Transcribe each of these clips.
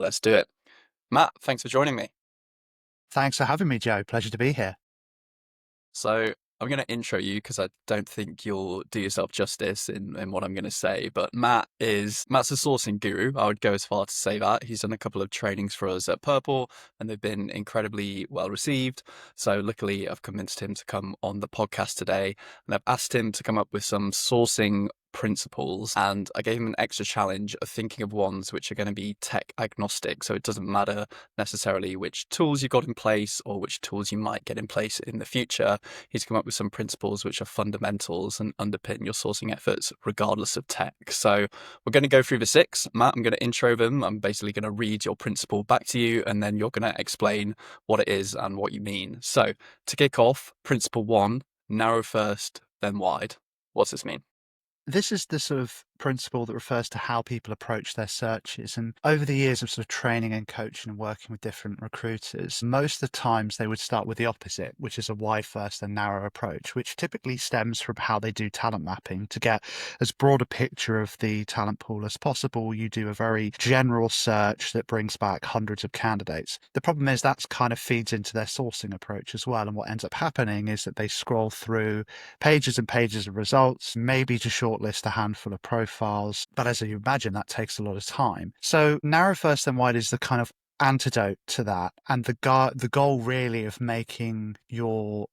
Let's do it. Matt, thanks for joining me. Thanks for having me, Joe. Pleasure to be here. So I'm going to intro you because I don't think you'll do yourself justice in what I'm going to say. But Matt's a sourcing guru. I would go as far to say that. He's done a couple of trainings for us at Purple, and they've been incredibly well received. So luckily, I've convinced him to come on the podcast today, and I've asked him to come up with some sourcing principles, and I gave him an extra challenge of thinking of ones which are going to be tech agnostic, so it doesn't matter necessarily which tools you've got in place or which tools you might get in place in the future. He's come up with some principles which are fundamentals and underpin your sourcing efforts regardless of tech. So we're going to go through the six. Matt, I'm going to intro them. I'm basically going to read your principle back to you, and then you're going to explain what it is and what you mean. So to kick off, principle one, narrow first, then wide. What's this mean? This is the sort of principle that refers to how people approach their searches. And over the years of sort of training and coaching and working with different recruiters, most of the times they would start with the opposite, which is a wide first and narrow approach, which typically stems from how they do talent mapping. To get as broad a picture of the talent pool as possible, you do a very general search that brings back hundreds of candidates. The problem is that's kind of feeds into their sourcing approach as well. And what ends up happening is that they scroll through pages and pages of results, maybe to shortlist a handful of profiles. But as you imagine, that takes a lot of time. So narrow first and wide is the kind of antidote to that. And the goal really of making your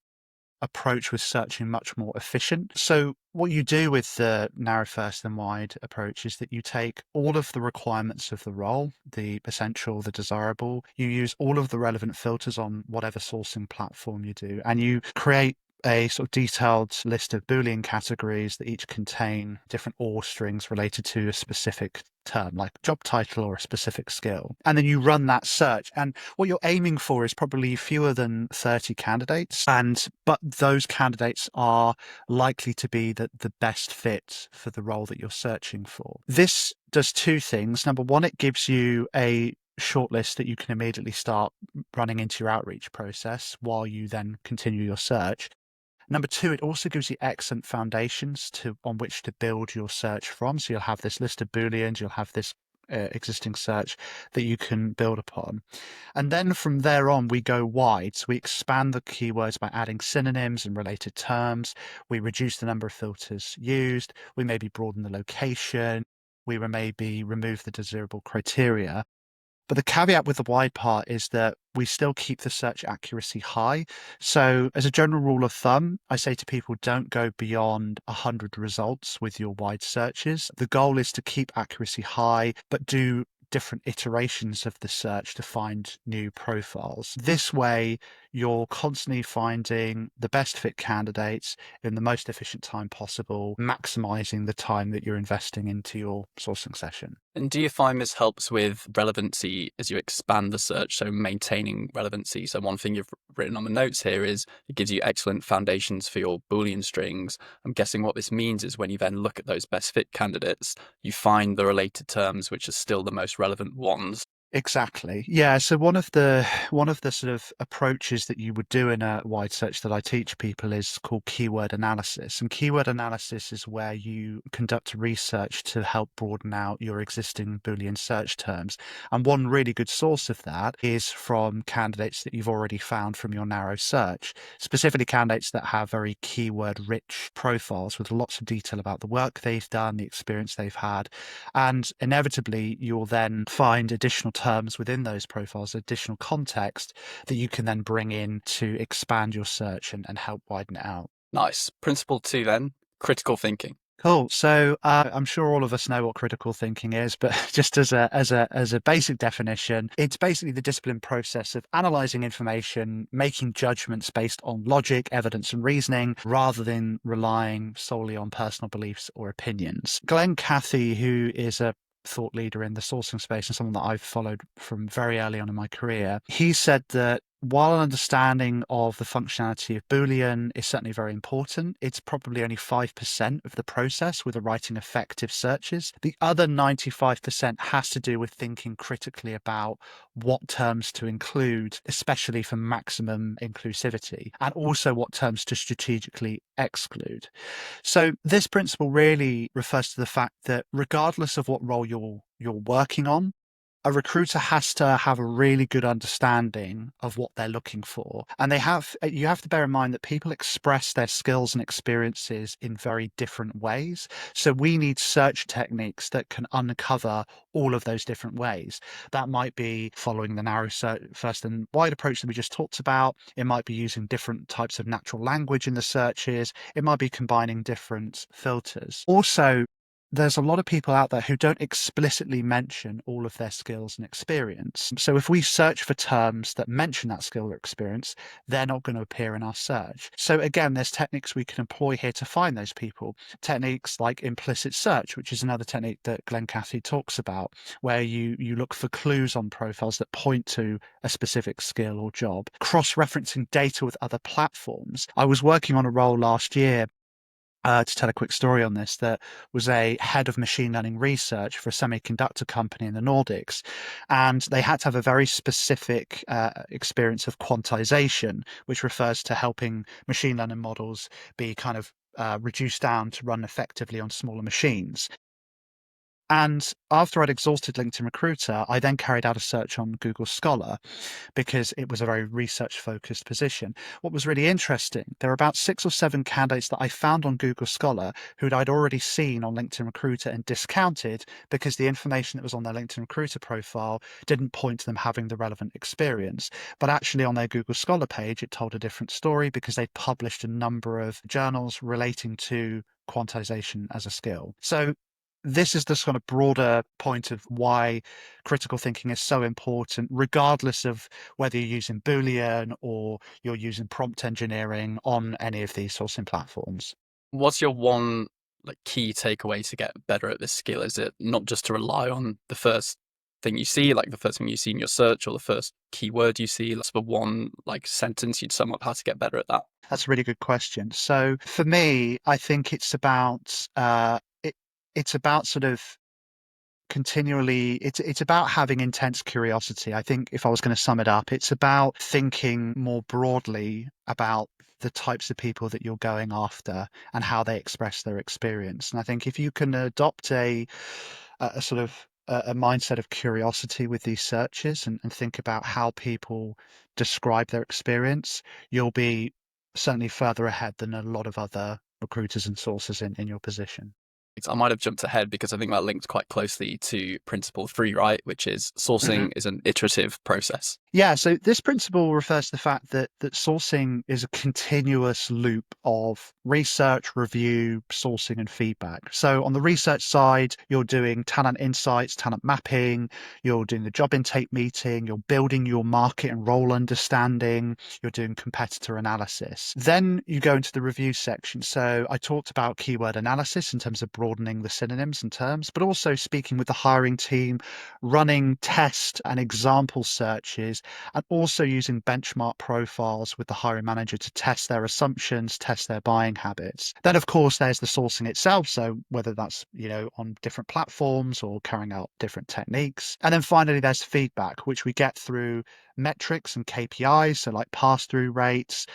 approach with searching much more efficient. So what you do with the narrow first and wide approach is that you take all of the requirements of the role, the essential, the desirable, you use all of the relevant filters on whatever sourcing platform you do, and you create a sort of detailed list of Boolean categories that each contain different OR strings related to a specific term, like job title or a specific skill. And then you run that search. And what you're aiming for is probably fewer than 30 candidates. But those candidates are likely to be the best fit for the role that you're searching for. This does two things. Number one, it gives you a shortlist that you can immediately start running into your outreach process while you then continue your search. Number two, it also gives you excellent foundations on which to build your search from. So you'll have this list of Booleans, you'll have this existing search that you can build upon. And then from there on, we go wide. So we expand the keywords by adding synonyms and related terms. We reduce the number of filters used. We maybe broaden the location. We maybe remove the desirable criteria. But the caveat with the wide part is that we still keep the search accuracy high. So as a general rule of thumb, I say to people, don't go beyond 100 results with your wide searches. The goal is to keep accuracy high, but do different iterations of the search to find new profiles. This way, you're constantly finding the best fit candidates in the most efficient time possible, maximizing the time that you're investing into your sourcing session. And do you find this helps with relevancy as you expand the search, so maintaining relevancy? So one thing you've written on the notes here is it gives you excellent foundations for your Boolean strings. I'm guessing what this means is when you then look at those best fit candidates, you find the related terms which are still the most relevant ones. Exactly. Yeah. So one of the sort of approaches that you would do in a wide search that I teach people is called keyword analysis. And keyword analysis is where you conduct research to help broaden out your existing Boolean search terms. And one really good source of that is from candidates that you've already found from your narrow search, specifically candidates that have very keyword rich profiles with lots of detail about the work they've done, the experience they've had. And inevitably, you'll then find additional terms within those profiles, additional context that you can then bring in to expand your search and help widen it out. Nice. Principle two then, critical thinking. Cool. So I'm sure all of us know what critical thinking is, but just as a basic definition, it's basically the disciplined process of analyzing information, making judgments based on logic, evidence, and reasoning, rather than relying solely on personal beliefs or opinions. Glenn Cathy, who is a thought leader in the sourcing space and someone that I've followed from very early on in my career, he said that while an understanding of the functionality of Boolean is certainly very important, it's probably only 5% of the process with writing effective searches. The other 95% has to do with thinking critically about what terms to include, especially for maximum inclusivity, and also what terms to strategically exclude. So this principle really refers to the fact that regardless of what role you're working on, a recruiter has to have a really good understanding of what they're looking for. And you have to bear in mind that people express their skills and experiences in very different ways. So we need search techniques that can uncover all of those different ways. That might be following the narrow search, first and wide approach that we just talked about. It might be using different types of natural language in the searches. It might be combining different filters. Also, there's a lot of people out there who don't explicitly mention all of their skills and experience. So if we search for terms that mention that skill or experience, they're not going to appear in our search. So again, there's techniques we can employ here to find those people. Techniques like implicit search, which is another technique that Glenn Cathey talks about, where you look for clues on profiles that point to a specific skill or job. Cross-referencing data with other platforms. I was working on a role last year, to tell a quick story on this, that was a head of machine learning research for a semiconductor company in the Nordics. And they had to have a very specific experience of quantization, which refers to helping machine learning models be kind of reduced down to run effectively on smaller machines. And after I'd exhausted LinkedIn Recruiter, I then carried out a search on Google Scholar because it was a very research focused position. What was really interesting, there were about 6 or 7 candidates that I found on Google Scholar who I'd already seen on LinkedIn Recruiter and discounted because the information that was on their LinkedIn Recruiter profile didn't point to them having the relevant experience. But actually, on their Google Scholar page, it told a different story because they'd published a number of journals relating to quantization as a skill. So this is the sort of broader point of why critical thinking is so important, regardless of whether you're using Boolean or you're using prompt engineering on any of these sourcing platforms. What's your one like key takeaway to get better at this skill? Is it not just to rely on the first thing you see, like the first thing you see in your search or the first keyword you see? That's the one like sentence you'd sum up how to get better at that. That's a really good question. So for me, I think it's about sort of continually it's about having intense curiosity. I think if I was going to sum it up, it's about thinking more broadly about the types of people that you're going after and how they express their experience. And I think if you can adopt a sort of a mindset of curiosity with these searches and think about how people describe their experience, you'll be certainly further ahead than a lot of other recruiters and sources in your position. I might have jumped ahead because I think that links quite closely to principle 3, right? Which is sourcing is an iterative process. Yeah, so this principle refers to the fact that sourcing is a continuous loop of research, review, sourcing, and feedback. So on the research side, you're doing talent insights, talent mapping, you're doing the job intake meeting, you're building your market and role understanding, you're doing competitor analysis. Then you go into the review section. So I talked about keyword analysis in terms of broadening the synonyms and terms, but also speaking with the hiring team, running test and example searches, and also using benchmark profiles with the hiring manager to test their assumptions, test their buying habits. Then, of course, there's the sourcing itself. So whether that's, on different platforms or carrying out different techniques. And then finally, there's feedback, which we get through metrics and KPIs, so like pass-through rates,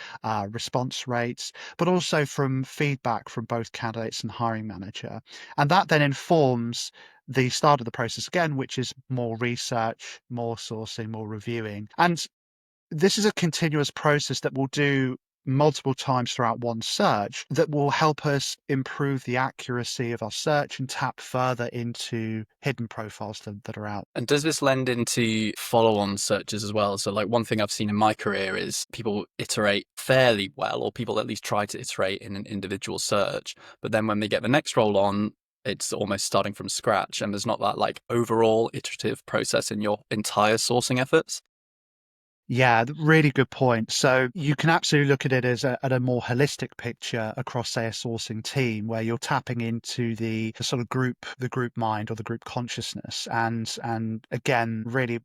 response rates, but also from feedback from both candidates and hiring manager. And that then informs the start of the process again, which is more research, more sourcing, more reviewing. And this is a continuous process that we'll do multiple times throughout one search that will help us improve the accuracy of our search and tap further into hidden profiles that are out. And does this lend into follow-on searches as well? So like one thing I've seen in my career is people iterate fairly well, or people at least try to iterate in an individual search. But then when they get the next role on, it's almost starting from scratch. And there's not that like overall iterative process in your entire sourcing efforts. Yeah, really good point. So you can absolutely look at it as at a more holistic picture across, say, a sourcing team where you're tapping into the sort of the group mind or the group consciousness, and again, really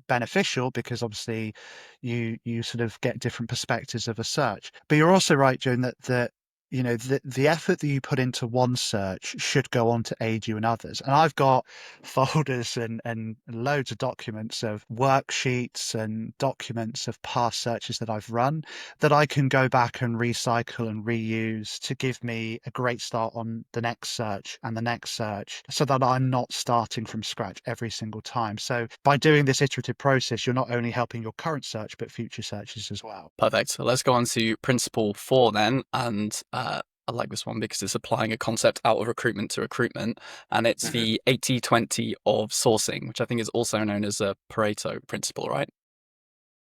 beneficial because obviously you sort of get different perspectives of a search. But you're also right, Joan, that the effort that you put into one search should go on to aid you in others. And I've got folders and loads of documents of worksheets and documents of past searches that I've run that I can go back and recycle and reuse to give me a great start on the next search and the next search, so that I'm not starting from scratch every single time. So by doing this iterative process, you're not only helping your current search, but future searches as well. Perfect. So let's go on to principle 4 then. And I like this one because it's applying a concept out of recruitment to recruitment. And it's Mhm. the 80-20 of sourcing, which I think is also known as a Pareto principle, right?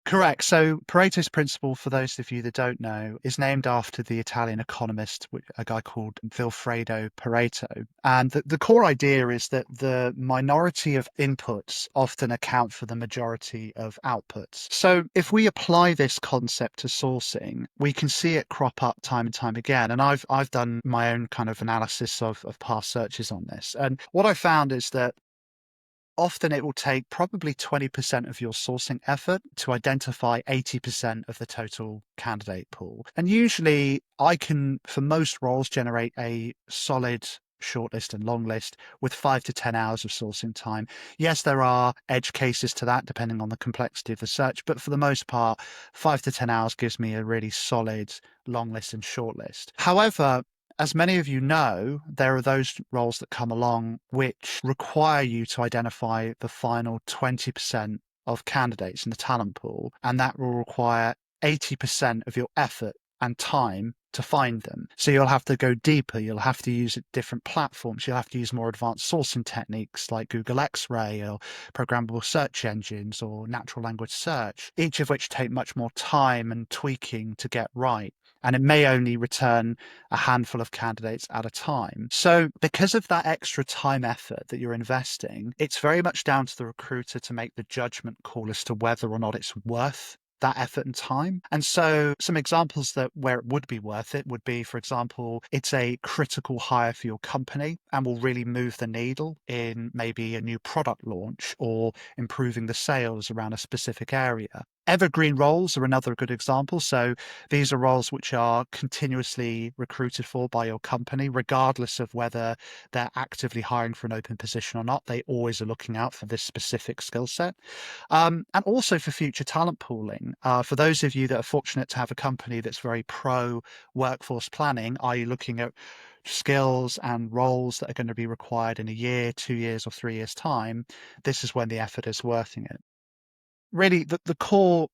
Correct. So Pareto's principle, for those of you that don't know, is named after the Italian economist, a guy called Vilfredo Pareto. And the core idea is that the minority of inputs often account for the majority of outputs. So if we apply this concept to sourcing, we can see it crop up time and time again. And I've done my own kind of analysis of past searches on this. And what I found is that often it will take probably 20% of your sourcing effort to identify 80% of the total candidate pool. And usually I can, for most roles, generate a solid shortlist and long list with 5 to 10 hours of sourcing time. Yes, there are edge cases to that depending on the complexity of the search, but for the most part, 5 to 10 hours gives me a really solid long list and short list. However, as many of you know, there are those roles that come along which require you to identify the final 20% of candidates in the talent pool, and that will require 80% of your effort and time to find them. So you'll have to go deeper, you'll have to use different platforms, you'll have to use more advanced sourcing techniques like Google X-ray or programmable search engines or natural language search, each of which take much more time and tweaking to get right. And it may only return a handful of candidates at a time. So because of that extra time effort that you're investing, it's very much down to the recruiter to make the judgment call as to whether or not it's worth that effort and time. And so some examples that where it would be worth it would be, for example, it's a critical hire for your company and will really move the needle in maybe a new product launch or improving the sales around a specific area. Evergreen roles are another good example. So these are roles which are continuously recruited for by your company, regardless of whether they're actively hiring for an open position or not. They always are looking out for this specific skill set. And also for future talent pooling. For those of you that are fortunate to have a company that's very pro workforce planning, are you looking at skills and roles that are going to be required in a year, 2 years, or 3 years' time? This is when the effort is worth it. Really, the core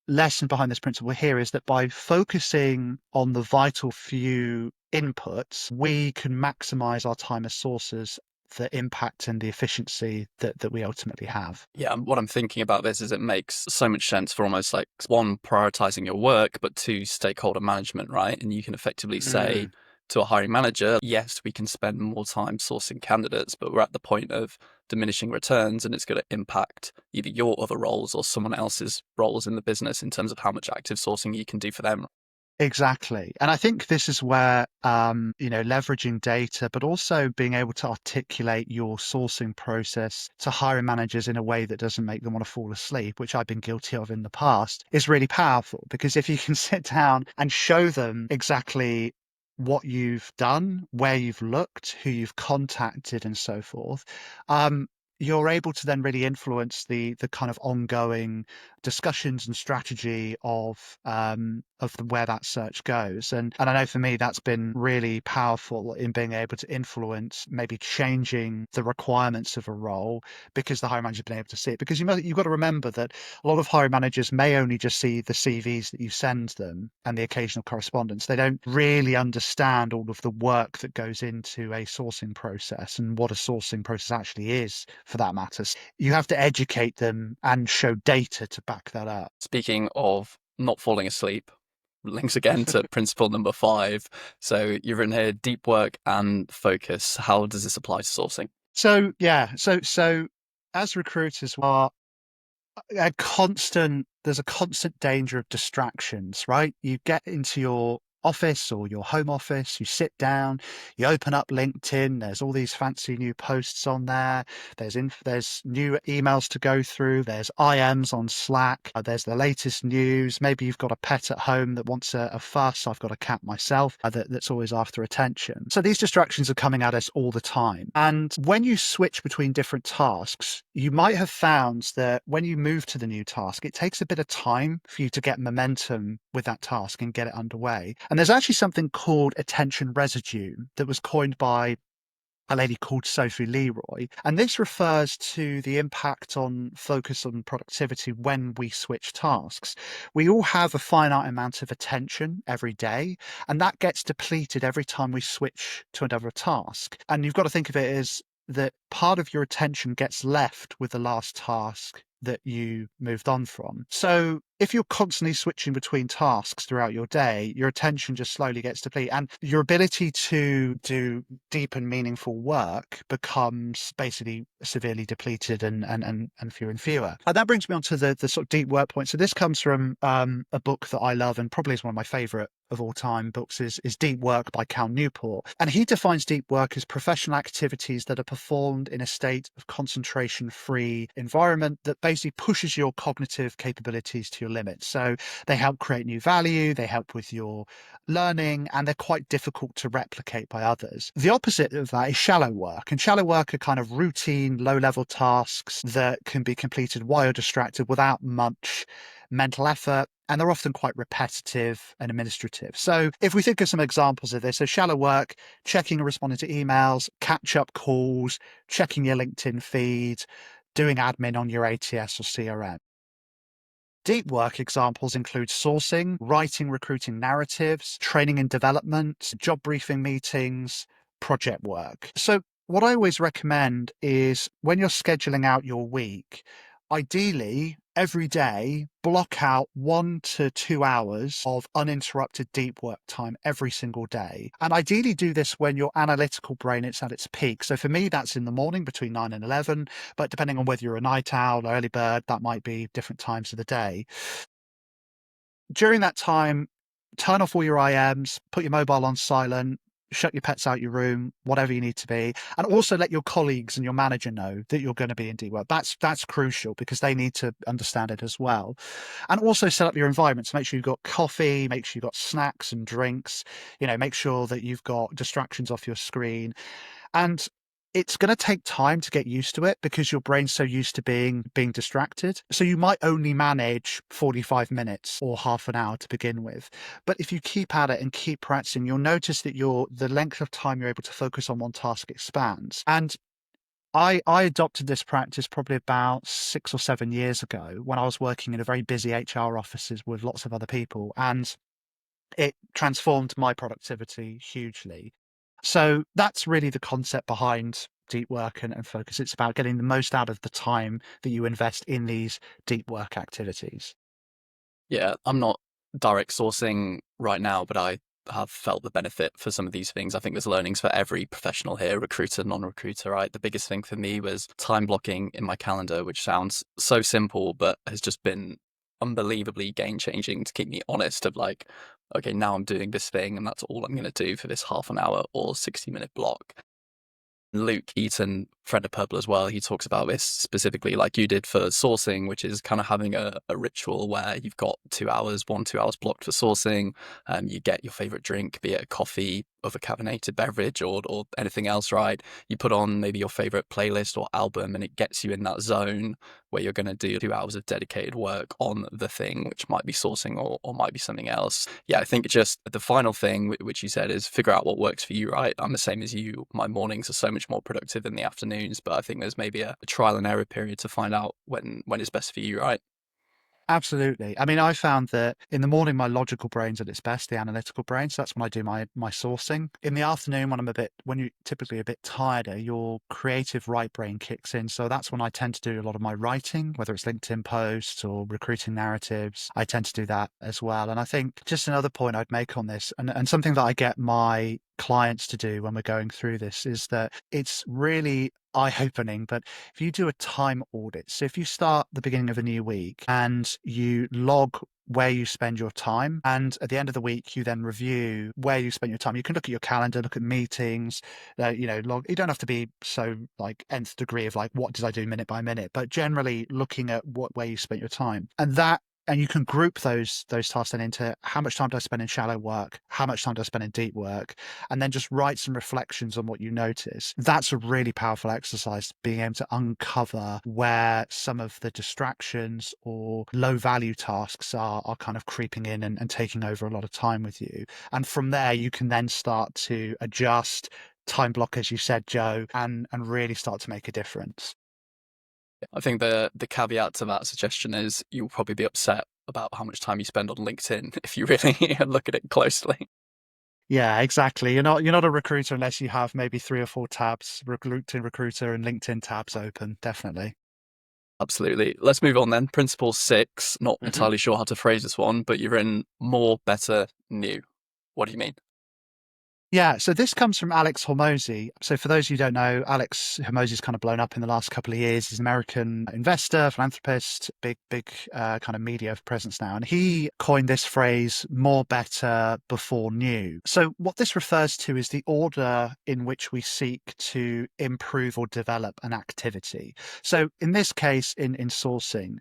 lesson behind this principle here is that by focusing on the vital few inputs, we can maximize our time as sources, the impact and the efficiency that we ultimately have. Yeah, and what I'm thinking about this is it makes so much sense for almost like one, prioritizing your work, but two, stakeholder management, right? And you can effectively say Mm. to a hiring manager, yes, we can spend more time sourcing candidates, but we're at the point of diminishing returns and it's going to impact either your other roles or someone else's roles in the business in terms of how much active sourcing you can do for them. Exactly. And I think this is where, leveraging data, but also being able to articulate your sourcing process to hiring managers in a way that doesn't make them want to fall asleep, which I've been guilty of in the past, is really powerful. Because if you can sit down and show them exactly what you've done, where you've looked, who you've contacted, and so forth, um, you're able to then really influence the kind of ongoing discussions and strategy where that search goes. And I know for me that's been really powerful in being able to influence maybe changing the requirements of a role because the hiring manager's been able to see it. Because you've got to remember that a lot of hiring managers may only just see the CVs that you send them and the occasional correspondence. They don't really understand all of the work that goes into a sourcing process and what a sourcing process actually is, for that matter. You have to educate them and show data to back that up. Speaking of not falling asleep, links again to principle number 5. So you've written here deep work and focus. How does this apply to sourcing? So yeah, so as recruiters are there's a constant danger of distractions, right? You get into your office or your home office, you sit down, you open up LinkedIn, there's all these fancy new posts on there, there's new emails to go through, there's IMs on Slack, there's the latest news. Maybe you've got a pet at home that wants a fuss. I've got a cat myself that's always after attention. So these distractions are coming at us all the time. And when you switch between different tasks, you might have found that when you move to the new task, it takes a bit of time for you to get momentum with that task and get it underway. And there's actually something called attention residue that was coined by a lady called Sophie Leroy. And this refers to the impact on focus on productivity when we switch tasks. We all have a finite amount of attention every day, and that gets depleted every time we switch to another task. And you've got to think of it as that part of your attention gets left with the last task that you moved on from. So if you're constantly switching between tasks throughout your day, your attention just slowly gets depleted, and your ability to do deep and meaningful work becomes basically severely depleted and fewer and fewer. And that brings me on to the sort of deep work point. So this comes from a book that I love and probably is one of my favorite of all time books is Deep Work by Cal Newport. And he defines deep work as professional activities that are performed in a state of concentration-free environment that basically pushes your cognitive capabilities to your limits. So they help create new value, they help with your learning, and they're quite difficult to replicate by others. The opposite of that is shallow work. And shallow work are kind of routine, low-level tasks that can be completed while you're distracted without much mental effort, and they're often quite repetitive and administrative. So if we think of some examples of this, so shallow work, checking and responding to emails, catch-up calls, checking your LinkedIn feed, doing admin on your ATS or CRM. Deep work examples include sourcing, writing, recruiting narratives, training and development, job briefing meetings, project work. So what I always recommend is when you're scheduling out your week, ideally every day, block out 1 to 2 hours of uninterrupted deep work time every single day. And ideally do this when your analytical brain is at its peak. So for me, that's in the morning between 9 and 11, but depending on whether you're a night owl or early bird, that might be different times of the day. During that time, turn off all your IMs, put your mobile on silent, shut your pets out your room, whatever you need to be, and also let your colleagues and your manager know that you're going to be in deep work. That's crucial because they need to understand it as well. And also set up your environment. So make sure you've got coffee, make sure you've got snacks and drinks, make sure that you've got distractions off your screen. And it's going to take time to get used to it because your brain's so used to being distracted. So you might only manage 45 minutes or half an hour to begin with. But if you keep at it and keep practicing, you'll notice that the length of time you're able to focus on one task expands. And I adopted this practice probably about 6 or 7 years ago when I was working in a very busy HR offices with lots of other people. And it transformed my productivity hugely. So that's really the concept behind deep work and focus. It's about getting the most out of the time that you invest in these deep work activities. Yeah, I'm not direct sourcing right now, but I have felt the benefit for some of these things. I think there's learnings for every professional here, recruiter, non-recruiter, right? The biggest thing for me was time blocking in my calendar, which sounds so simple, but has just been unbelievably game changing to keep me honest of like, okay, now I'm doing this thing and that's all I'm going to do for this half an hour or 60-minute block. Luke Eaton, friend of Purple as well, he talks about this specifically like you did for sourcing, which is kind of having a ritual where you've got 2 hours, 2 hours blocked for sourcing. You get your favorite drink, be it a coffee, other carbonated beverage or anything else, right? You put on maybe your favorite playlist or album and it gets you in that zone where you're going to do 2 hours of dedicated work on the thing, which might be sourcing or might be something else. Yeah, I think just the final thing, which you said, is figure out what works for you, right? I'm the same as you. My mornings are so much more productive in the afternoons, but I think there's maybe a trial and error period to find out when it's best for you, right? Absolutely. I mean, I found that in the morning, my logical brain's at its best, the analytical brain. So that's when I do my sourcing. In the afternoon, when you're typically a bit tireder, your creative right brain kicks in. So that's when I tend to do a lot of my writing, whether it's LinkedIn posts or recruiting narratives. I tend to do that as well. And I think just another point I'd make on this, and something that I get my clients to do when we're going through this is that it's really eye-opening, but if you do a time audit, so if you start the beginning of a new week and you log where you spend your time, and at the end of the week you then review where you spent your time. You can look at your calendar, look at meetings, log. You don't have to be so like nth degree of like what did I do minute by minute, but generally looking at where you spent your time, and you can group those tasks then into how much time do I spend in shallow work, how much time do I spend in deep work, and then just write some reflections on what you notice. That's a really powerful exercise, being able to uncover where some of the distractions or low value tasks are kind of creeping in and taking over a lot of time with you. And from there, you can then start to adjust time block, as you said, Joe, and really start to make a difference. I think the caveat to that suggestion is you'll probably be upset about how much time you spend on LinkedIn if you really look at it closely. Yeah, exactly. You're not a recruiter unless you have maybe 3 or 4 tabs, LinkedIn Recruiter and LinkedIn tabs open. Definitely. Absolutely. Let's move on then. Principle 6. Not Mhm. entirely sure how to phrase this one, but you're in more, better, new. What do you mean? Yeah, so this comes from Alex Hormozy. So for those of you who don't know, Alex Hormozy's kind of blown up in the last couple of years. He's an American investor, philanthropist, big kind of media presence now. And he coined this phrase, more better before new. So what this refers to is the order in which we seek to improve or develop an activity. So in this case, in sourcing,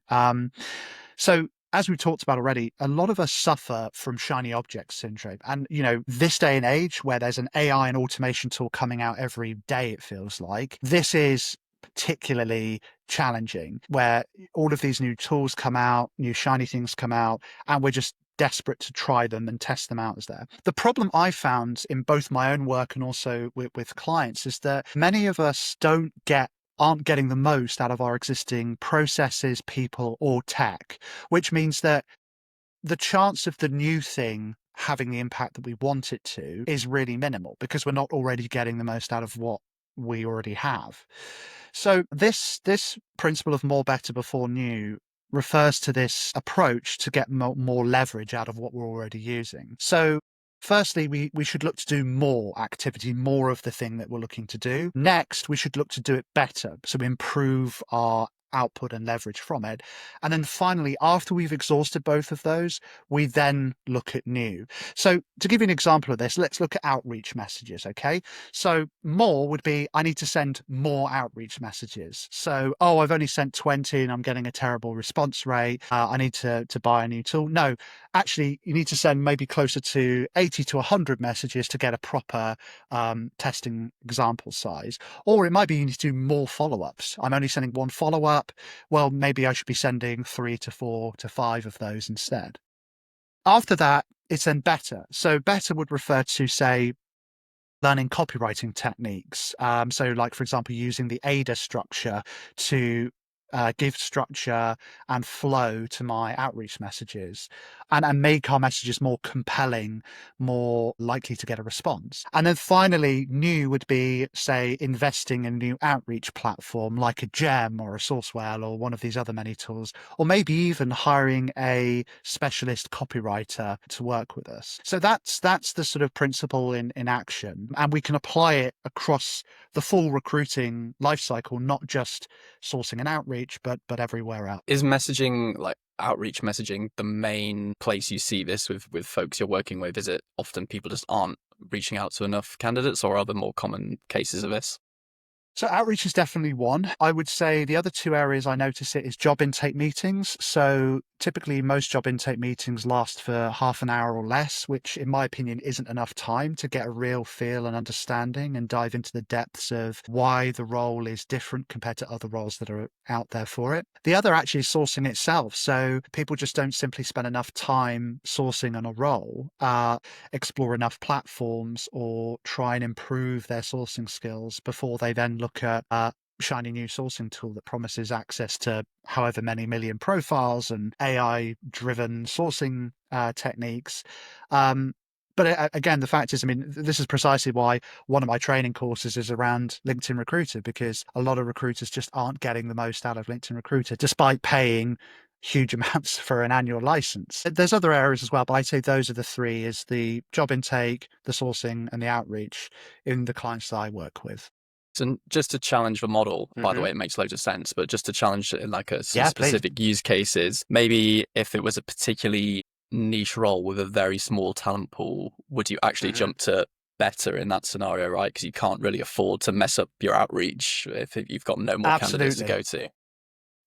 so as we talked about already, a lot of us suffer from shiny object syndrome. And, this day and age where there's an AI and automation tool coming out every day, it feels like this is particularly challenging where all of these new tools come out, new shiny things come out, and we're just desperate to try them and test them out as there. The problem I found in both my own work and also with clients is that many of us aren't getting the most out of our existing processes, people, or tech, which means that the chance of the new thing having the impact that we want it to is really minimal because we're not already getting the most out of what we already have. So this principle of more better before new refers to this approach to get more leverage out of what we're already using. So firstly, we should look to do more activity, more of the thing that we're looking to do. Next, we should look to do it better. So we improve our output and leverage from it. And then finally, after we've exhausted both of those, we then look at new. So to give you an example of this, let's look at outreach messages. Okay. So more would be, I need to send more outreach messages. So, oh, I've only sent 20 and I'm getting a terrible response rate. I need to buy a new tool. No, actually, you need to send maybe closer to 80 to 100 messages to get a proper testing example size. Or it might be you need to do more follow-ups. I'm only sending one follow-up. Well, maybe I should be sending 3 to 4 to 5 of those instead. After that, it's then better. So better would refer to, say, learning copywriting techniques. So, like, for example, using the ADA structure to give structure and flow to my outreach messages and make our messages more compelling, more likely to get a response. And then finally, new would be, say, investing in a new outreach platform like a Gem or a Sourcewell or one of these other many tools, or maybe even hiring a specialist copywriter to work with us. So that's the sort of principle in action. And we can apply it across the full recruiting lifecycle, not just sourcing and outreach, but everywhere else. Is messaging, like outreach messaging, the main place you see this with folks you're working with? Is it often people just aren't reaching out to enough candidates, or are there more common cases of this? So outreach is definitely one. I would say the other two areas I notice it is job intake meetings. So typically most job intake meetings last for half an hour or less, which in my opinion isn't enough time to get a real feel and understanding and dive into the depths of why the role is different compared to other roles that are out there for it. The other actually is sourcing itself. So people just don't simply spend enough time sourcing on a role, explore enough platforms or try and improve their sourcing skills before they then look at a shiny new sourcing tool that promises access to however many million profiles and AI driven sourcing techniques. Um, but again, the fact is, I mean, this is precisely why one of my training courses is around LinkedIn Recruiter, because a lot of recruiters just aren't getting the most out of LinkedIn Recruiter, despite paying huge amounts for an annual license. There's other areas as well, but I'd say those are the three: is the job intake, the sourcing, and the outreach in the clients that I work with. And just to challenge the model, by the Hmm. way, it makes loads of sense, but just to challenge it in like some Yeah, please. specific use cases, maybe if it was a particularly niche role with a very small talent pool, would you actually Hmm. jump to better in that scenario, right? Because you can't really afford to mess up your outreach if you've got no more candidates to Absolutely. go to.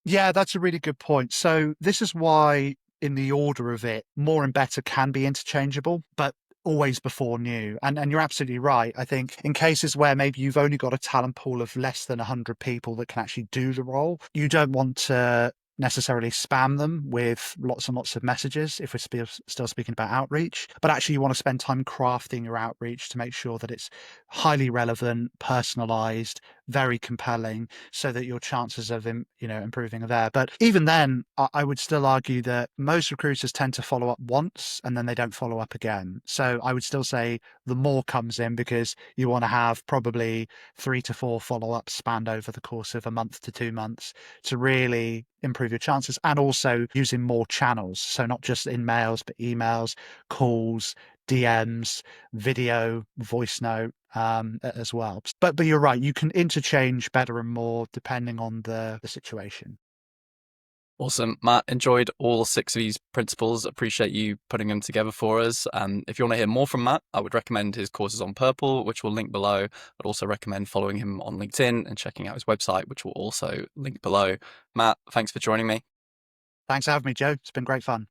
Yeah, that's a really good point. So this is why, in the order of it, more and better can be interchangeable, but always before new. And you're absolutely right. I think in cases where maybe you've only got a talent pool of less than 100 people that can actually do the role, you don't want to necessarily spam them with lots and lots of messages if we're still speaking about outreach, but actually you want to spend time crafting your outreach to make sure that it's highly relevant, personalized, very compelling, so that your chances of improving are there. But even then, I would still argue that most recruiters tend to follow up once and then they don't follow up again. So I would still say the more comes in, because you want to have probably 3 to 4 follow-ups spanned over the course of a month to 2 months to really improve your chances, and also using more channels. So not just in mails, but emails, calls, DMs, video, voice note, as well. But you're right, you can interchange better and more depending on the situation. Awesome. Matt, enjoyed all 6 of these principles. Appreciate you putting them together for us. If you want to hear more from Matt, I would recommend his courses on Purple, which will link below. I'd also recommend following him on LinkedIn and checking out his website, which will also link below. Matt, thanks for joining me. Thanks for having me, Joe. It's been great fun.